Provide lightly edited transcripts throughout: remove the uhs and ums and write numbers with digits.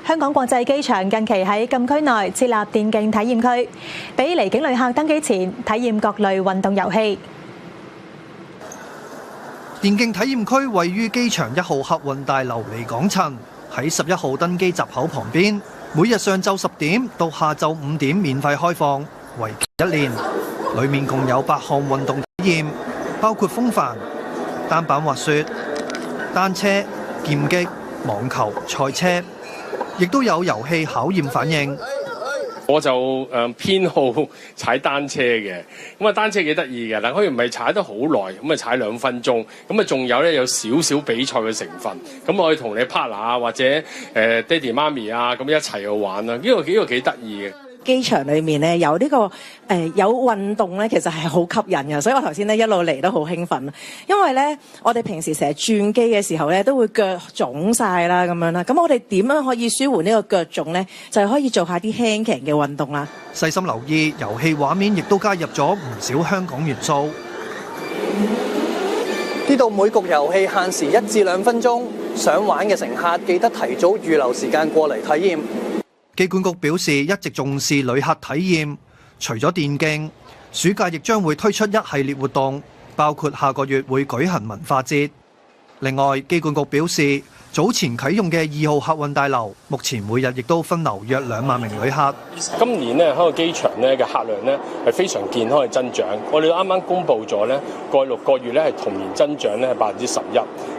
香港國際機場近期喺禁區內設立電競體驗區，俾離境旅客登機前體驗各類運動遊戲。電競體驗區位於機場1號客運大樓離港層，喺11號登機閘口旁邊，每日上晝10點到下晝5點免費開放，為期1年。裡面共有8項運動體驗，包括風帆、單板滑雪、單車、劍擊、網球、賽車，亦都有遊戲考驗反應。我就偏好踩單車嘅，咁啊單車幾得意嘅，但佢唔係踩得好耐，咁啊踩2分鐘，咁啊仲有少少比賽嘅成分，咁我可以同你 partner 啊或者爹哋媽咪啊咁一齊去玩啦，呢個幾得意嘅。機場裏面咧有呢個有運動咧，其實係好吸引嘅，所以我頭先咧一路嚟都好興奮，因為咧我哋平時成日轉機嘅時候咧都會腳腫晒啦咁樣啦，咁我哋點樣可以舒緩呢個腳腫咧？就係可以做下啲輕騎嘅運動啦。細心留意遊戲畫面，亦都加入咗唔少香港元素。呢度每局遊戲限時1至2分鐘，想玩嘅乘客記得提早預留時間過嚟體驗。機管局表示一直重視旅客體驗，除咗電競，暑假亦將會推出一系列活動，包括下個月會舉行文化節。另外，機管局表示，早前啟用嘅2號客運大樓，目前每日亦都分流約2萬名旅客。今年咧，香港機場咧嘅客量咧係非常健康嘅增長。我哋啱啱公布咗咧，過去6個月咧係同年增長咧係11%。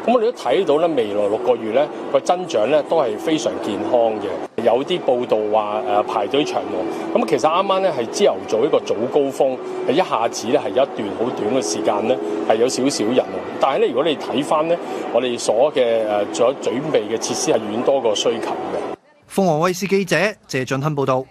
咁我哋都睇到咧，未來6個月咧個增長咧都係非常健康嘅。有啲報道話排隊長龍，咁其實啱啱咧係朝頭早一個早高峰，係一下子咧係一段好短嘅時間咧係有少少人龍。但係咧，如果你睇翻咧，我哋所嘅所準備嘅設施係遠多過需求嘅。鳳凰衛視記者謝俊亨報道。